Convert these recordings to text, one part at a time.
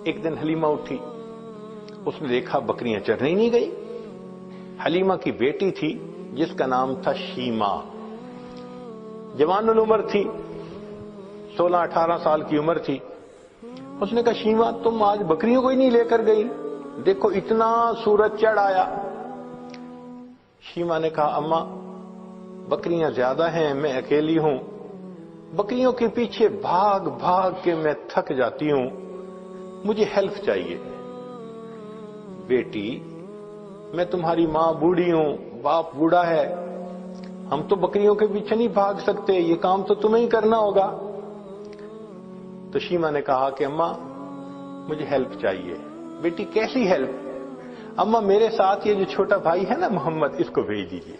ایک دن حلیمہ اٹھی، اس نے دیکھا بکریاں چرنے ہی نہیں گئی۔ حلیمہ کی بیٹی تھی جس کا نام تھا شیمہ، جوان العمر تھی، 16-18 سال کی عمر تھی۔ اس نے کہا شیمہ تم آج بکریوں کو ہی نہیں لے کر گئی، دیکھو اتنا سورج چڑھ آیا۔ شیمہ نے کہا اماں بکریاں زیادہ ہیں، میں اکیلی ہوں، بکریوں کے پیچھے بھاگ بھاگ کے میں تھک جاتی ہوں، مجھے ہیلپ چاہیے۔ بیٹی میں تمہاری ماں بوڑھی ہوں، باپ بوڑھا ہے، ہم تو بکریوں کے پیچھے نہیں بھاگ سکتے، یہ کام تو تمہیں ہی کرنا ہوگا۔ تو شیمہ نے کہا کہ اماں مجھے ہیلپ چاہیے۔ بیٹی کیسی ہیلپ؟ اماں میرے ساتھ یہ جو چھوٹا بھائی ہے نا محمد، اس کو بھیج دیجیے۔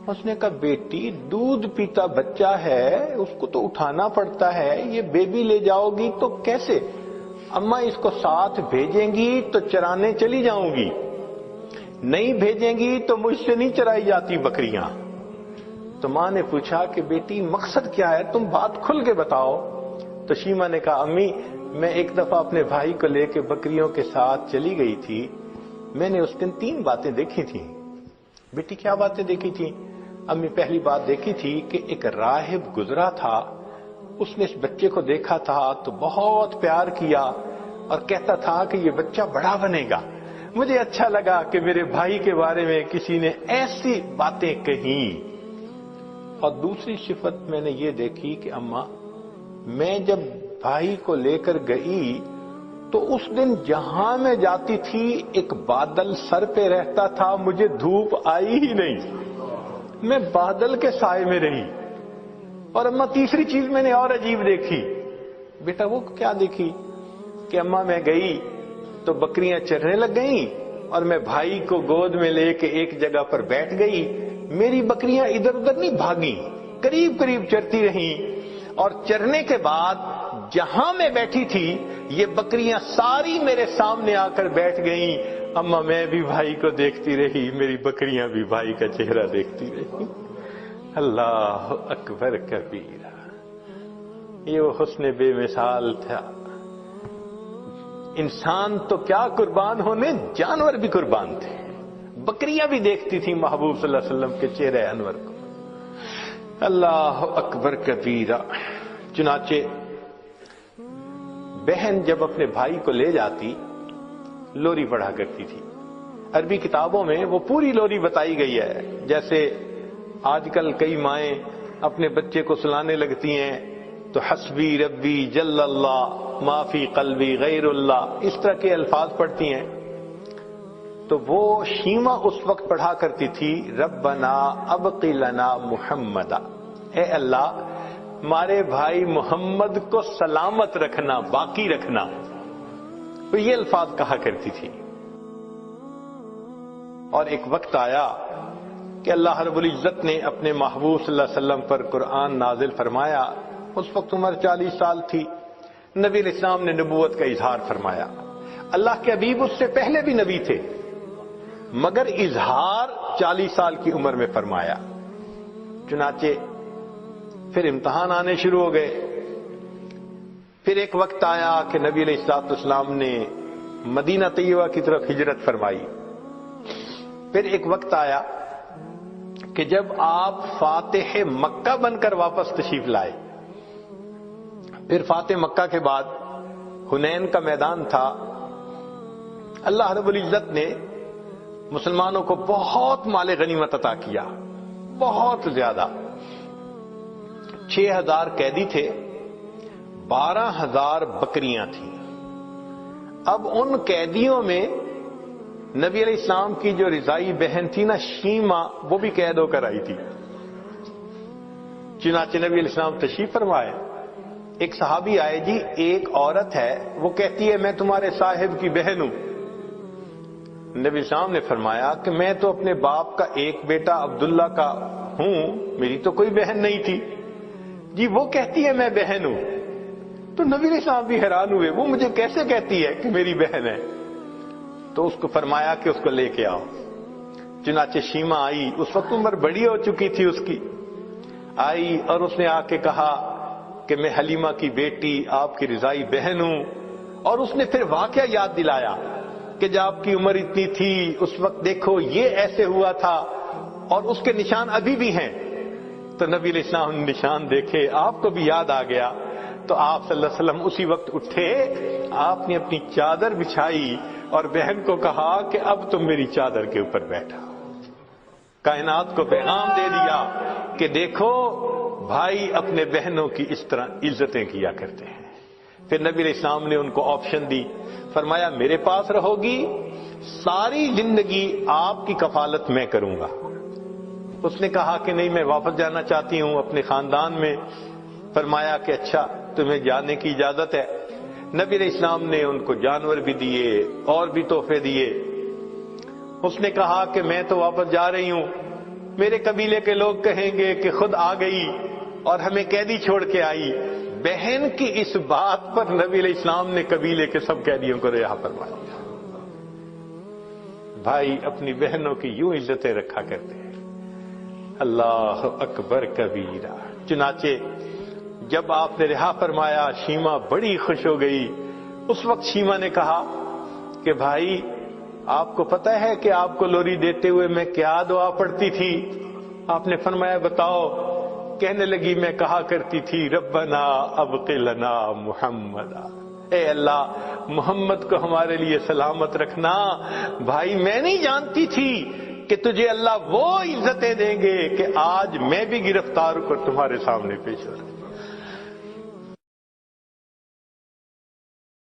اس نے کہا بیٹی دودھ پیتا بچہ ہے، اس کو تو اٹھانا پڑتا ہے، یہ بیبی لے جاؤ گی تو کیسے؟ اماں اس کو ساتھ بھیجیں گی تو چرانے چلی جاؤں گی، نہیں بھیجیں گی تو مجھ سے نہیں چرائی جاتی بکریاں۔ تو ماں نے پوچھا کہ بیٹی مقصد کیا ہے، تم بات کھل کے بتاؤ۔ تو شیمہ نے کہا امی میں ایک دفعہ اپنے بھائی کو لے کے بکریوں کے ساتھ چلی گئی تھی، میں نے اس دن 3 باتیں دیکھی تھیں۔ بیٹی کیا باتیں دیکھی تھیں؟ امی پہلی بات دیکھی تھی کہ ایک راہب گزرا تھا، اس نے اس بچے کو دیکھا تھا تو بہت پیار کیا اور کہتا تھا کہ یہ بچہ بڑا بنے گا۔ مجھے اچھا لگا کہ میرے بھائی کے بارے میں کسی نے ایسی باتیں کہیں۔ اور دوسری صفت میں نے یہ دیکھی کہ اماں میں جب بھائی کو لے کر گئی تو اس دن جہاں میں جاتی تھی ایک بادل سر پہ رہتا تھا، مجھے دھوپ آئی ہی نہیں، میں بادل کے سائے میں رہی۔ اور اماں تیسری چیز میں نے اور عجیب دیکھی۔ بیٹا وہ کیا دیکھی؟ کہ اماں میں گئی تو بکریاں چرنے لگ گئیں اور میں بھائی کو گود میں لے کے ایک جگہ پر بیٹھ گئی، میری بکریاں ادھر ادھر نہیں بھاگیں، قریب قریب چرتی رہیں، اور چرنے کے بعد جہاں میں بیٹھی تھی یہ بکریاں ساری میرے سامنے آ کر بیٹھ گئیں۔ اماں میں بھی بھائی کو دیکھتی رہی، میری بکریاں بھی بھائی کا چہرہ دیکھتی رہی۔ اللہ اکبر کبیرہ، یہ وہ حسن بے مثال تھا۔ انسان تو کیا قربان ہونے، جانور بھی قربان تھے، بکریاں بھی دیکھتی تھی محبوب صلی اللہ علیہ وسلم کے چہرے انور کو۔ اللہ اکبر کبیرہ۔ چنانچہ بہن جب اپنے بھائی کو لے جاتی لوری پڑھا کرتی تھی، عربی کتابوں میں وہ پوری لوری بتائی گئی ہے، جیسے آج کل کئی مائیں اپنے بچے کو سلانے لگتی ہیں تو حسبی ربی جل اللہ ما فی قلبی غیر اللہ، اس طرح کے الفاظ پڑھتی ہیں۔ تو وہ شیمہ اس وقت پڑھا کرتی تھی ربنا ابقی لنا محمدا، اے اللہ ہمارے بھائی محمد کو سلامت رکھنا، باقی رکھنا، تو یہ الفاظ کہا کرتی تھی۔ اور ایک وقت آیا کہ اللہ رب العزت نے اپنے محبوب صلی اللہ علیہ وسلم پر قرآن نازل فرمایا، اس وقت عمر 40 سال تھی، نبی علیہ السلام نے نبوت کا اظہار فرمایا۔ اللہ کے حبیب اس سے پہلے بھی نبی تھے مگر اظہار 40 سال کی عمر میں فرمایا۔ چنانچہ پھر امتحان آنے شروع ہو گئے۔ پھر ایک وقت آیا کہ نبی علیہ الصلوۃ والسلام نے مدینہ طیبہ کی طرف ہجرت فرمائی۔ پھر ایک وقت آیا کہ جب آپ فاتح مکہ بن کر واپس تشریف لائے۔ پھر فاتح مکہ کے بعد حنین کا میدان تھا، اللہ رب العزت نے مسلمانوں کو بہت مال غنیمت عطا کیا، بہت زیادہ۔ 6000 قیدی تھے، 12000 بکریاں تھیں۔ اب ان قیدیوں میں نبی علیہ السلام کی جو رضائی بہن تھی نا شیمہ، وہ بھی قید ہو کر آئی تھی۔ چنانچہ نبی علیہ السلام تشریف فرمائے، ایک صحابی آئے، جی ایک عورت ہے وہ کہتی ہے میں تمہارے صاحب کی بہن ہوں۔ نبی السلام نے فرمایا کہ میں تو اپنے باپ کا ایک بیٹا عبداللہ کا ہوں، میری تو کوئی بہن نہیں تھی۔ جی وہ کہتی ہے میں بہن ہوں۔ تو نبی علیہ السلام بھی حیران ہوئے، وہ مجھے کیسے کہتی ہے کہ میری بہن ہے؟ تو اس کو فرمایا کہ اس کو لے کے آؤ۔ چنانچہ شیمہ آئی، اس وقت عمر بڑی ہو چکی تھی اس کی، آئی اور اس نے آ کے کہا کہ میں حلیمہ کی بیٹی آپ کی رضائی بہن ہوں، اور اس نے پھر واقعہ یاد دلایا کہ جب آپ کی عمر اتنی تھی اس وقت دیکھو یہ ایسے ہوا تھا اور اس کے نشان ابھی بھی ہیں. تو نبی علیہ السلام نے نشان دیکھے, آپ کو بھی یاد آ گیا. تو آپ صلی اللہ علیہ وسلم اسی وقت اٹھے, آپ نے اپنی چادر بچھائی اور بہن کو کہا کہ اب تم میری چادر کے اوپر بیٹھا. کائنات کو پیغام دے دیا کہ دیکھو بھائی اپنے بہنوں کی اس طرح عزتیں کیا کرتے ہیں. پھر نبی علیہ السلام نے ان کو آپشن دی, فرمایا میرے پاس رہو گی, ساری زندگی آپ کی کفالت میں کروں گا. اس نے کہا کہ نہیں, میں واپس جانا چاہتی ہوں اپنے خاندان میں. فرمایا کہ اچھا تمہیں جانے کی اجازت ہے. نبی علیہ السلام نے ان کو جانور بھی دیے اور بھی تحفے دیے. اس نے کہا کہ میں تو واپس جا رہی ہوں, میرے قبیلے کے لوگ کہیں گے کہ خود آ گئی اور ہمیں قیدی چھوڑ کے آئی. بہن کی اس بات پر نبی علیہ السلام نے قبیلے کے سب قیدیوں کو رہا فرمایا. بھائی اپنی بہنوں کی یوں عزتیں رکھا کرتے ہیں. اللہ اکبر کبیرہ. چنانچہ جب آپ نے رہا فرمایا شیما بڑی خوش ہو گئی. اس وقت شیما نے کہا کہ بھائی آپ کو پتہ ہے کہ آپ کو لوری دیتے ہوئے میں کیا دعا پڑھتی تھی؟ آپ نے فرمایا بتاؤ. کہنے لگی میں کہا کرتی تھی ربنا ابق لنا محمدا, اے اللہ محمد کو ہمارے لیے سلامت رکھنا. بھائی میں نہیں جانتی تھی کہ تجھے اللہ وہ عزتیں دیں گے کہ آج میں بھی گرفتار کر تمہارے سامنے پیش ہوں.